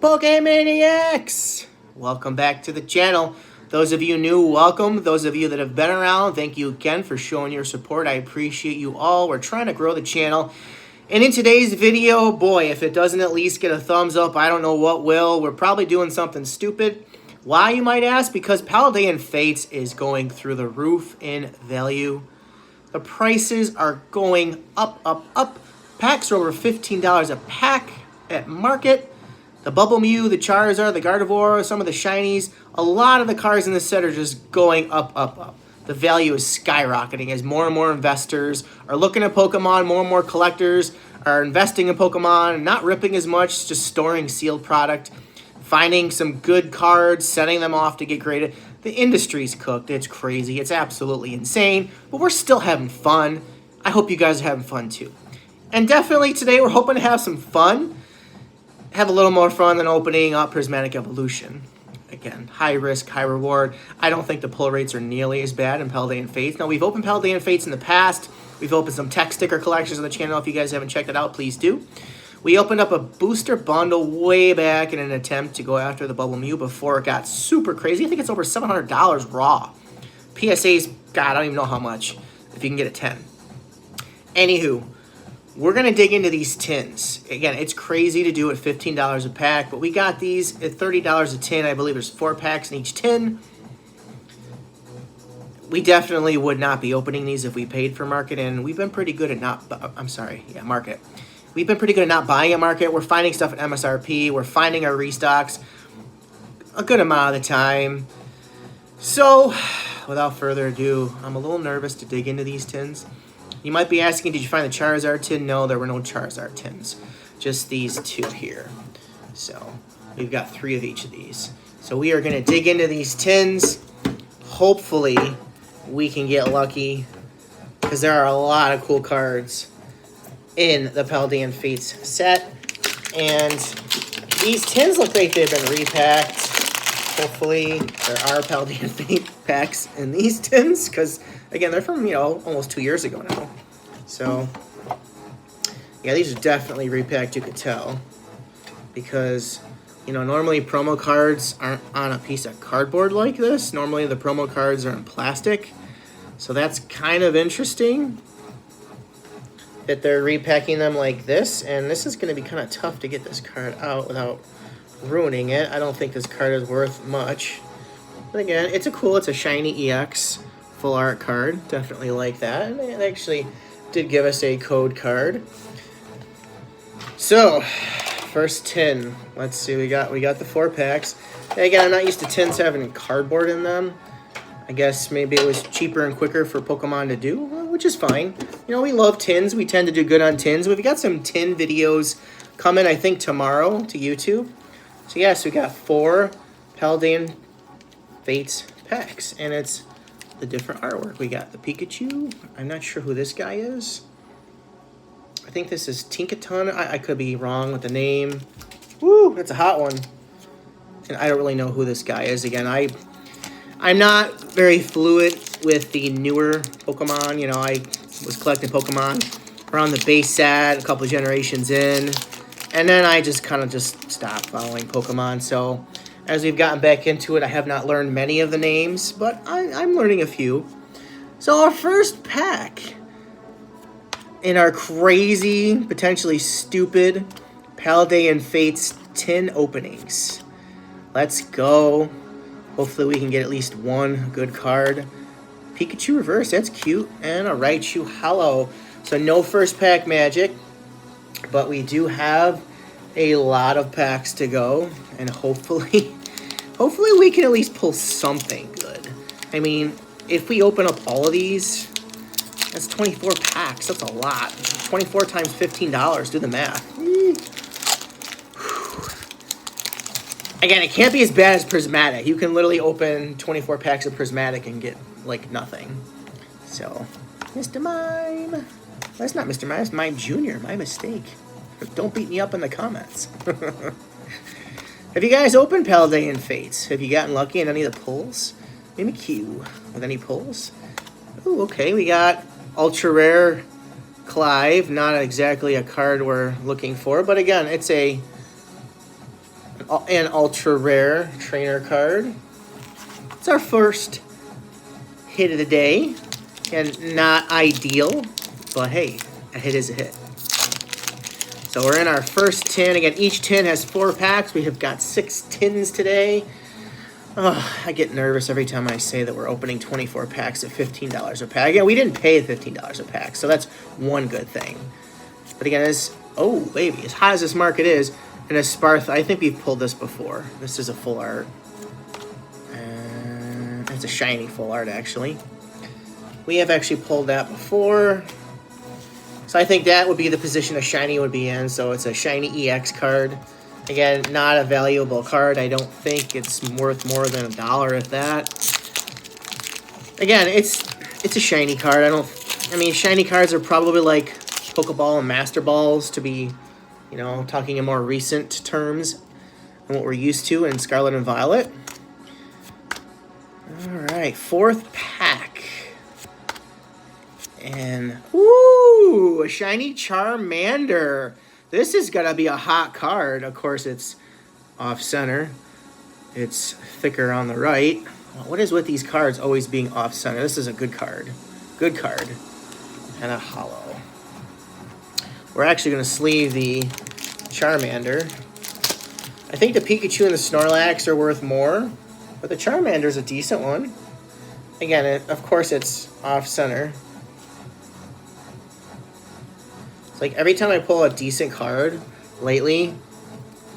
Pokemaniacs! Welcome back to the channel. Those of you new, welcome. Those of you that have been around, thank you again for showing your support. I appreciate you all. We're trying to grow the channel. And in today's video, boy, if it doesn't at least get a thumbs up, I don't know what will. We're probably doing something stupid. Why, you might ask? Because Paldean Fates is going through the roof in value. The prices are going up, up, up. Packs are over $15 a pack at market. The Bubble Mew, the Charizard, the Gardevoir, some of the shinies, a lot of the cards in this set are just going up, up, up. The value is skyrocketing as more and more investors are looking at Pokemon, more and more collectors are investing in Pokemon, not ripping as much, just storing sealed product, finding some good cards, setting them off to get graded. The industry's cooked. It's crazy. It's absolutely insane, but we're still having fun. I hope you guys are having fun too. And definitely today we're hoping to have some fun. Have a little more fun than opening up Prismatic Evolution. Again, high risk, high reward. I don't think the pull rates are nearly as bad in Paldean Fates. Now, we've opened Paldean Fates in the past. We've opened some tech sticker collections on the channel. If you guys haven't checked it out, please do. We opened up a booster bundle way back in an attempt to go after the Bubble Mew before it got super crazy. I think it's over $700 raw. PSA's, God, I don't even know how much, if you can get a 10. Anywho, we're going to dig into these tins. Again, it's crazy to do at $15 a pack, but we got these at $30 a tin. I believe there's 4 packs in each tin. We definitely would not be opening these if we paid for market, and we've been pretty good at market. We've been pretty good at not buying at market. We're finding stuff at MSRP. We're finding our restocks a good amount of the time. So, without further ado, I'm a little nervous to dig into these tins. You might be asking, did you find the Charizard tin? No, there were no Charizard tins. Just these 2 here. So, we've got 3 of each of these. So, we are going to dig into these tins. Hopefully, we can get lucky, because there are a lot of cool cards in the Paldean Fates set. And these tins look like they've been repacked. Hopefully, there are Paldean Fate packs in these tins, because again, they're from, almost 2 years ago now. So, yeah, these are definitely repacked, you could tell. Because, normally promo cards aren't on a piece of cardboard like this. Normally the promo cards are in plastic. So that's kind of interesting that they're repacking them like this. And this is going to be kind of tough to get this card out without ruining it. I don't think this card is worth much. But again, it's a shiny EX full art card. Definitely like that. And they actually did give us a code card. So, first tin. Let's see, we got the 4 packs. And again, I'm not used to tins having cardboard in them. I guess maybe it was cheaper and quicker for Pokemon to do, which is fine. We love tins. We tend to do good on tins. We've got some tin videos coming, I think, tomorrow to YouTube. So yes, we got 4 Paldean Fates packs, and it's the different artwork. We got the Pikachu. I'm not sure who this guy is. I think this is Tinkaton. I could be wrong with the name. Woo, that's a hot one. And I don't really know who this guy is. Again, I'm not very fluid with the newer Pokemon. I was collecting Pokemon around the base set, a couple of generations in. And then I just kind of stopped following Pokemon. So as we've gotten back into it, I have not learned many of the names, but I'm learning a few. So our first pack in our crazy, potentially stupid Paldean Fates tin openings. Let's go. Hopefully we can get at least one good card. Pikachu reverse, that's cute. And a Raichu hollow. So no first pack magic, but we do have a lot of packs to go, and hopefully we can at least pull something good. I mean, if we open up all of these, that's 24 packs. That's a lot. 24 times $15. Do the math. Again, it can't be as bad as Prismatic. You can literally open 24 packs of Prismatic and get, like, nothing. So, Mr. Mime. That's not Mr. Mime. That's Mime Jr. My mistake. Don't beat me up in the comments. Have you guys opened Paldean Fates? Have you gotten lucky in any of the pulls? Mimikyu with any pulls? Ooh, okay. We got Ultra Rare Clive. Not exactly a card we're looking for, but again, it's a An ultra rare trainer card. It's our first hit of the day. And not ideal, but hey, a hit is a hit. So we're in our first tin. Again, each tin has 4 packs. We have got 6 tins today. Oh, I get nervous every time I say that we're opening 24 packs at $15 a pack. Again, we didn't pay $15 a pack, so that's one good thing. But again, oh baby, as hot as this market is, and as Sparth, I think we've pulled this before. This is a full art. And it's a shiny full art, actually. We have actually pulled that before. So I think that would be the position a shiny would be in. So it's a shiny EX card. Again, not a valuable card. I don't think it's worth more than $1 if that. Again, it's a shiny card. I mean, shiny cards are probably like Pokeball and Master Balls to be, you know, talking in more recent terms than what we're used to in Scarlet and Violet. All right, 4th pack. And, ooh, a shiny Charmander. This is going to be a hot card. Of course, it's off-center. It's thicker on the right. What is with these cards always being off-center? This is a good card. Good card. And a hollow. We're actually going to sleeve the Charmander. I think the Pikachu and the Snorlax are worth more, but the Charmander is a decent one. Again, of course, it's off-center. It's like every time I pull a decent card lately,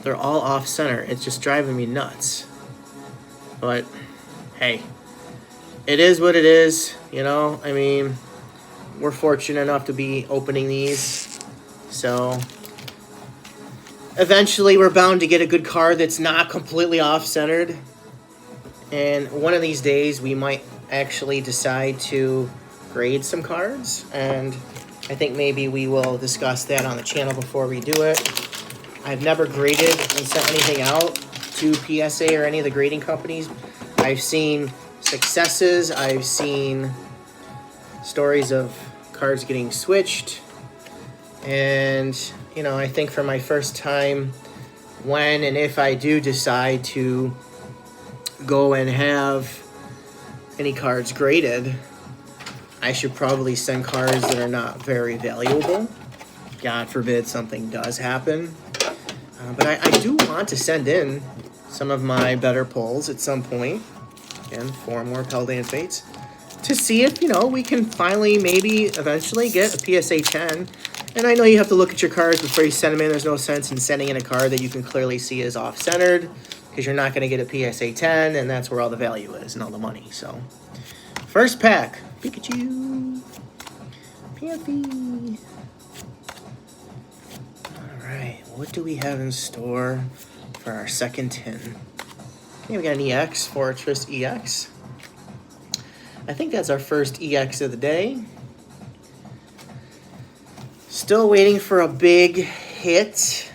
they're all off-center. It's just driving me nuts. But, hey, it is what it is, you know? I mean, we're fortunate enough to be opening these. So, eventually we're bound to get a good card that's not completely off-centered. And one of these days, we might actually decide to grade some cards, and I think maybe we will discuss that on the channel before we do it. I've never graded and sent anything out to PSA or any of the grading companies. I've seen successes. I've seen stories of cards getting switched. And, you know, I think for my first time, when and if I do decide to go and have any cards graded, I should probably send cards that are not very valuable. God forbid something does happen. But I do want to send in some of my better pulls at some point. Again, 4 more Paldean Fates. To see if, you know, we can finally maybe eventually get a PSA 10. And I know you have to look at your cards before you send them in. There's no sense in sending in a card that you can clearly see is off-centered, because you're not going to get a PSA 10, and that's where all the value is and all the money. So, first pack. Pikachu. Pampy. Alright, what do we have in store for our second tin? Okay, we got an EX, Fortress EX. I think that's our first EX of the day. Still waiting for a big hit.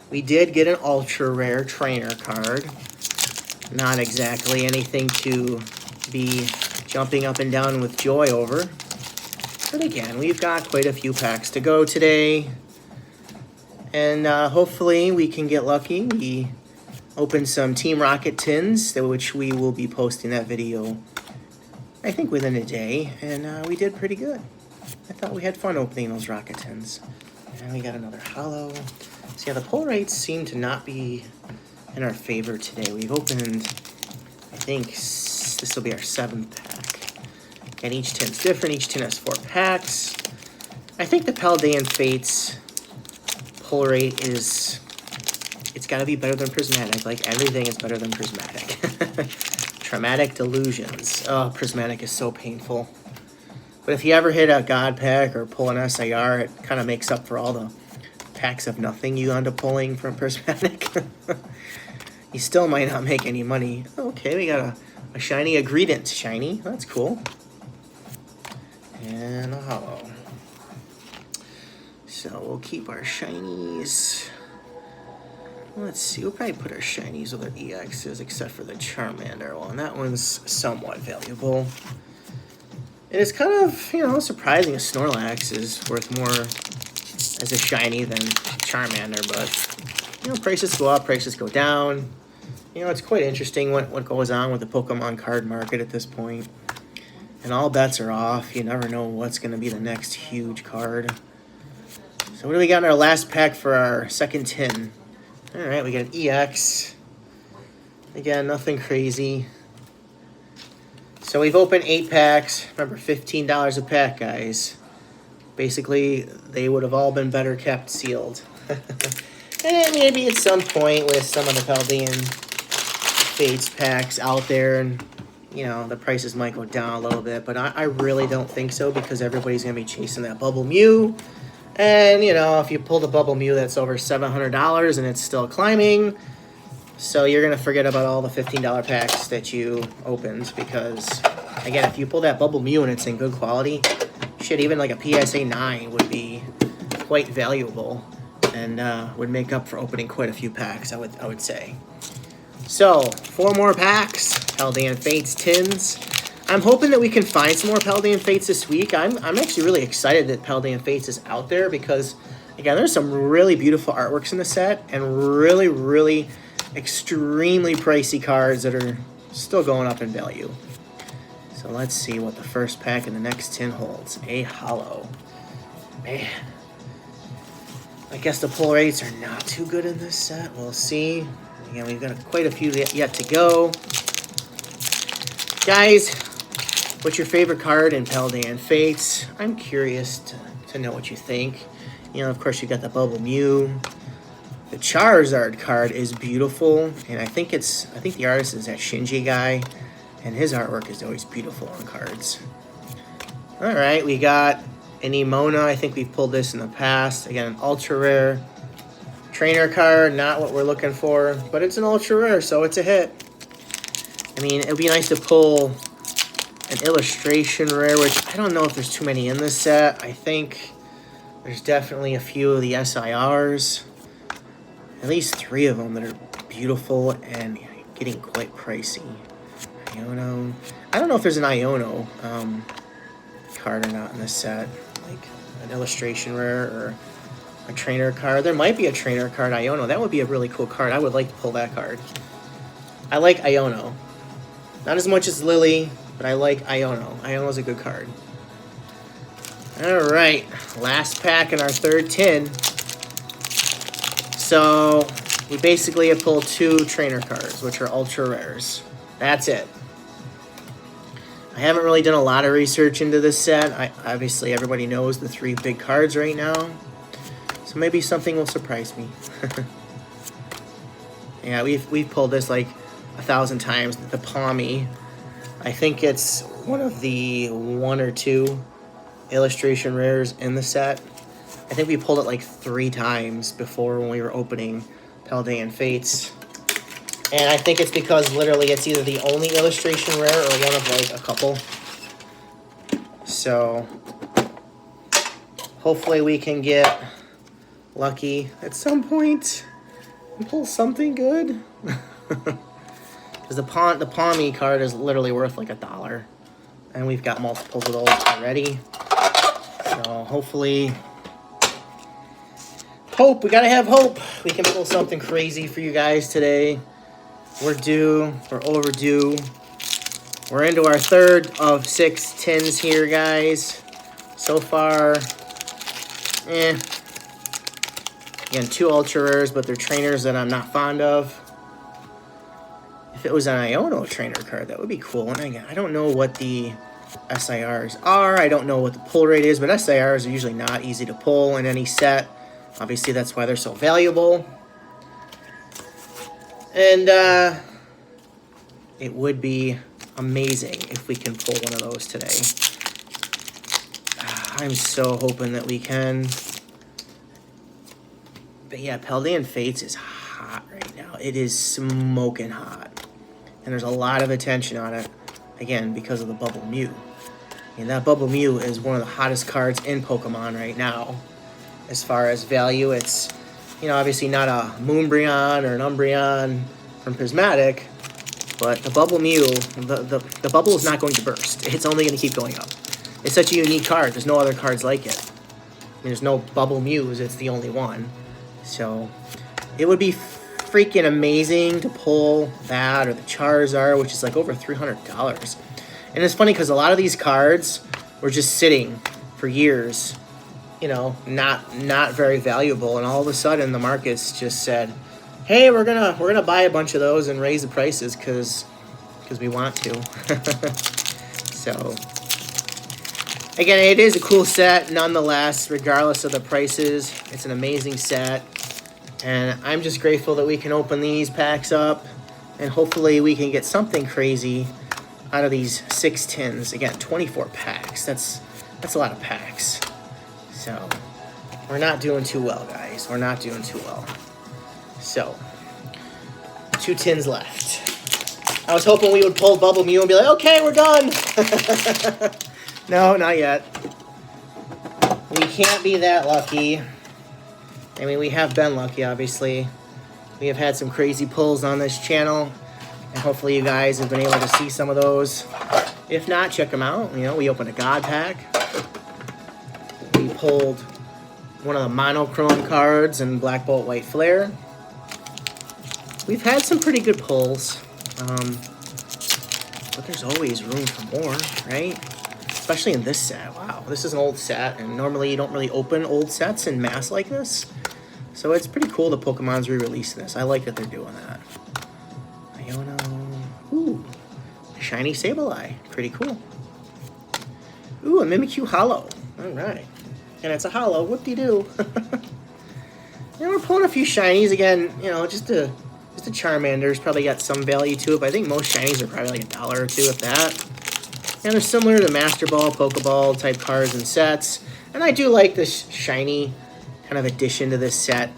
We did get an ultra rare trainer card. Not exactly anything to be jumping up and down with joy over. But again, we've got quite a few packs to go today. And hopefully we can get lucky. We opened some Team Rocket tins, which we will be posting that video, I think, within a day. And we did pretty good. I thought we had fun opening those Rocket tins. And we got another hollow. So yeah, the pull rates seem to not be in our favor today. We've opened, I think, this will be our 7th pack. And each tin's different. Each tin has 4 packs. I think the Paldean Fates pull rate is, it's got to be better than Prismatic. Like, everything is better than Prismatic. Traumatic Delusions. Oh, Prismatic is so painful. But if you ever hit a God pack or pull an SIR, it kind of makes up for all the packs of nothing you end up pulling from Prismatic. You still might not make any money. Okay, we got a shiny Agredient shiny. That's cool. And a hollow. So we'll keep our shinies. Let's see, we'll probably put our shinies with our EXs, except for the Charmander one. That one's somewhat valuable. It is kind of, you know, surprising a Snorlax is worth more as a shiny than Charmander, but you know, prices go up, prices go down. You know, it's quite interesting what goes on with the Pokemon card market at this point. And all bets are off. You never know what's going to be the next huge card. So what do we got in our last pack for our second tin? All right, we got an EX. Again, nothing crazy. So we've opened 8 packs. Remember, $15 a pack, guys. Basically, they would have all been better kept sealed. And maybe at some point with some of the Paldean Fates packs out there, and you know, the prices might go down a little bit, but I really don't think so, because everybody's going to be chasing that Bubble Mew. And, you know, if you pull the Bubble Mew that's over $700 and it's still climbing, so you're going to forget about all the $15 packs that you opened, because, again, if you pull that Bubble Mew and it's in good quality, shit, even like a PSA 9 would be quite valuable and would make up for opening quite a few packs, I would say. So, 4 more packs, Paldean Fates tins. I'm hoping that we can find some more Paldean Fates this week. I'm actually really excited that Paldean Fates is out there, because, again, there's some really beautiful artworks in the set and really, really extremely pricey cards that are still going up in value. So let's see what the first pack in the next tin holds. A holo. Man. I guess the pull rates are not too good in this set. We'll see. Again, we've got quite a few yet to go. Guys, what's your favorite card in Paldean Fates? I'm curious to know what you think. You know, of course, you got the Bubble Mew. The Charizard card is beautiful, and I think the artist is that Shinji guy, and his artwork is always beautiful on cards. All right, we got an Emona. I think we've pulled this in the past. Again, an ultra rare trainer card, not what we're looking for, but it's an ultra rare, so it's a hit. I mean, it would be nice to pull an illustration rare, which I don't know if there's too many in this set. I think there's definitely a few of the SIRs, at least 3 of them that are beautiful and getting quite pricey. Iono. I don't know if there's an Iono card or not in this set, like an illustration rare or a trainer card. There might be a trainer card Iono. That would be a really cool card. I would like to pull that card. I like Iono. Not as much as Lily, but I like Iono. Iono's a good card. All right, last pack in our third tin. So we basically have pulled 2 trainer cards, which are ultra rares. That's it. I haven't really done a lot of research into this set. Obviously, everybody knows the 3 big cards right now. So maybe something will surprise me. Yeah, we've pulled this like 1,000 times. The Palmy. I think it's one of the 1 or 2 illustration rares in the set. I think we pulled it like 3 times before when we were opening Paldean Fates. And I think it's because literally it's either the only illustration rare or one of like a couple. So hopefully we can get lucky at some point and pull something good. Because the Palmy card is literally worth like $1. And we've got multiples of those already. So hopefully... we gotta have hope. We can pull something crazy for you guys today. We're due. We're overdue. We're into our 3rd of 6 tins here, guys. So far, Again, 2 ultra rares, but they're trainers that I'm not fond of. If it was an Iono trainer card, that would be cool. And again, I don't know what the SIRs are. I don't know what the pull rate is, but SIRs are usually not easy to pull in any set. Obviously, that's why they're so valuable. And it would be amazing if we can pull one of those today. I'm so hoping that we can. But yeah, Paldean Fates is hot right now. It is smoking hot. And there's a lot of attention on it, again, because of the Bubble Mew. And that Bubble Mew is one of the hottest cards in Pokemon right now. As far as value, it's, you know, obviously not a Moonbreon or an Umbreon from Prismatic, but the Bubble Mew, the bubble is not going to burst. It's only going to keep going up. It's such a unique card. There's no other cards like it. I mean, there's no Bubble Mews. It's the only one. So It would be freaking amazing to pull that or the Charizard, which is like over $300. And it's funny because a lot of these cards were just sitting for years, you know, not very valuable, and all of a sudden the markets just said, "Hey, we're gonna buy a bunch of those and raise the prices because we want to." So again, it is a cool set nonetheless, regardless of the prices. It's an amazing set, and I'm just grateful that we can open these packs up, and hopefully we can get something crazy out of these 6 tins. Again, 24 packs. That's a lot of packs. So we're not doing too well, guys. We're not doing too well. So 2 tins left. I was hoping we would pull Bubble Mew and be like, okay, we're done. No, not yet. We can't be that lucky. I mean, we have been lucky, obviously. We have had some crazy pulls on this channel, and hopefully you guys have been able to see some of those. If not, check them out. You know, we opened a God pack. We pulled one of the monochrome cards in Black Bolt White Flare. We've had some pretty good pulls, but there's always room for more, right? Especially in this set. Wow, this is an old set, and normally you don't really open old sets in mass like this. So it's pretty cool the Pokemon's re-released this. I like that they're doing that. Iono. Ooh, a shiny Sableye. Pretty cool. Ooh, a Mimikyu Hollow. All right. And it's a hollow. Whoop-de-doo. Yeah, we're pulling a few shinies again. You know, just a Charmander's probably got some value to it, but I think most shinies are probably like $1 or $2, if that. And they're similar to Master Ball, Pokeball type cards and sets. And I do like this shiny kind of addition to this set.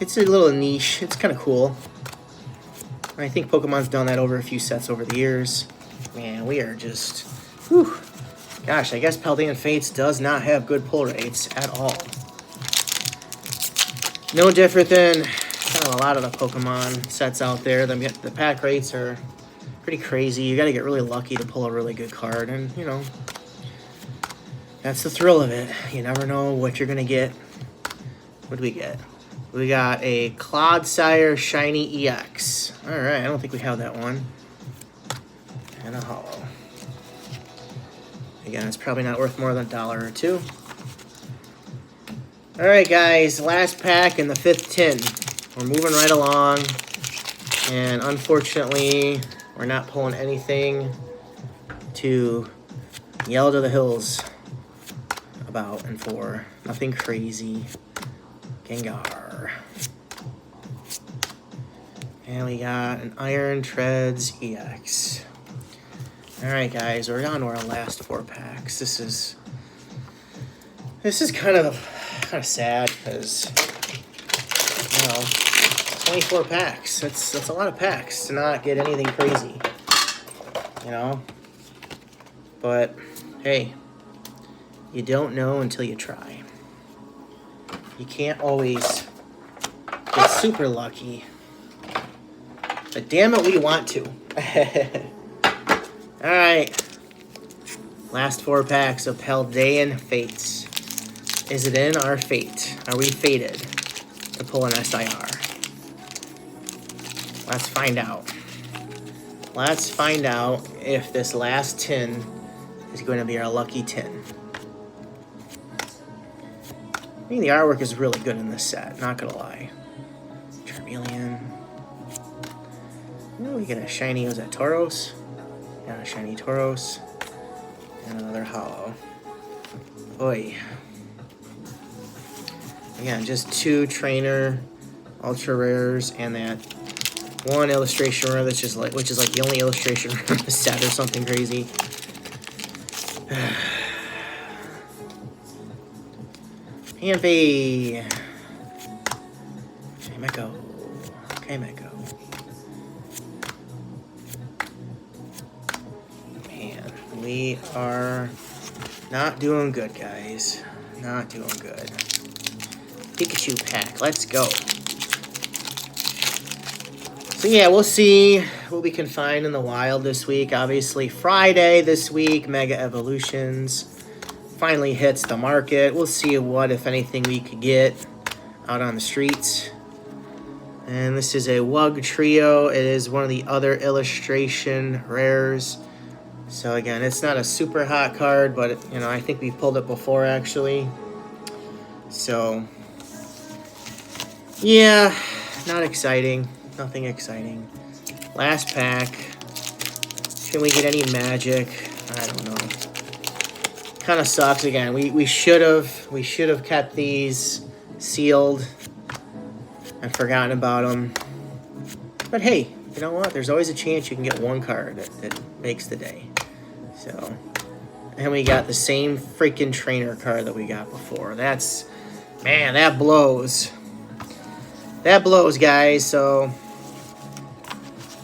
It's a little niche. It's kind of cool. And I think Pokemon's done that over a few sets over the years. Man, we are just... Whew. Gosh, I guess Paldean Fates does not have good pull rates at all. No different than kind of a lot of the Pokemon sets out there. The pack rates are pretty crazy. You got to get really lucky to pull a really good card, and you know, that's the thrill of it. You never know what you're gonna get. What do we get? We got a Clodsire Shiny EX. All right, I don't think we have that one. And a hollow. Again, it's probably not worth more than $1 or $2. All right, guys, last pack in the 5th tin. We're moving right along, and unfortunately, we're not pulling anything to yell to the hills about and for. Nothing crazy. Gengar. And we got an Iron Treads EX. All right, guys, we're on to our last 4 packs. This is kind of sad because, you know, 24 packs. That's a lot of packs to not get anything crazy, you know. But hey, you don't know until you try. You can't always get super lucky, but damn it, we want to. All right, last 4 packs of Paldean Fates. Is it in our fate? Are we fated to pull an SIR? Let's find out. Let's find out if this last tin is going to be our lucky tin. I mean, the artwork is really good in this set, not gonna lie. Charmeleon. Oh, we get a shiny, was that Tauros? Yeah, a shiny Tauros. And another hollow. Boy. Again, just 2 trainer ultra rares and that 1 illustration rare that's just like, which is like the only illustration rare in the set or something crazy. Panphy. Kameko. Kameko. Man, we are not doing good, guys. Not doing good. Pikachu pack. Let's go. So yeah, we'll see what we can find in the wild this week. Obviously, Friday this week, Mega Evolutions finally hits the market. We'll see what, if anything, we could get. out on the streets. And this is a Wug Trio. It is one of the other illustration rares. So again, it's not a super hot card, but you know, I think we pulled it before actually. So yeah, not exciting. Nothing exciting. Last pack. Can we get any magic? I don't know. Kind of sucks again. We should have kept these sealed and forgotten about them. But hey, you know what? There's always a chance you can get one card that makes the day. So, and we got the same freaking trainer card that we got before. That's, man, that blows. That blows, guys. So,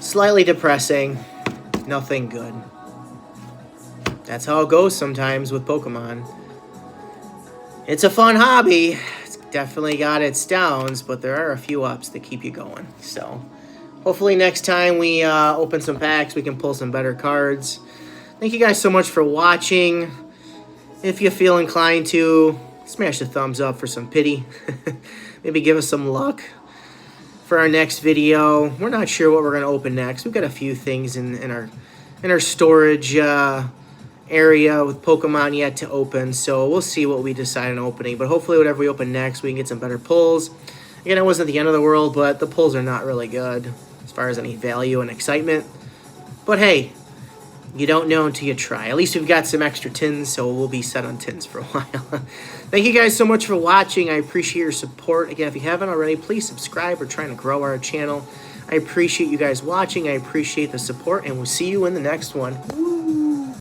slightly depressing. Nothing good. That's how it goes sometimes with Pokemon. It's a fun hobby. It's definitely got its downs, but there are a few ups that keep you going. So, hopefully next time we open some packs, we can pull some better cards. Thank you guys so much for watching. If you feel inclined to, smash the thumbs up for some pity. Maybe give us some luck for our next video. We're not sure what we're going to open next. We've got a few things in our storage area with Pokemon yet to open, so we'll see what we decide on opening. But hopefully whatever we open next, we can get some better pulls. Again, it wasn't the end of the world, but the pulls are not really good as far as any value and excitement. But hey, you don't know until you try. At least we've got some extra tins, so we'll be set on tins for a while. Thank you guys so much for watching. I appreciate your support. Again, if you haven't already, please subscribe. We're trying to grow our channel. I appreciate you guys watching. I appreciate the support, and we'll see you in the next one.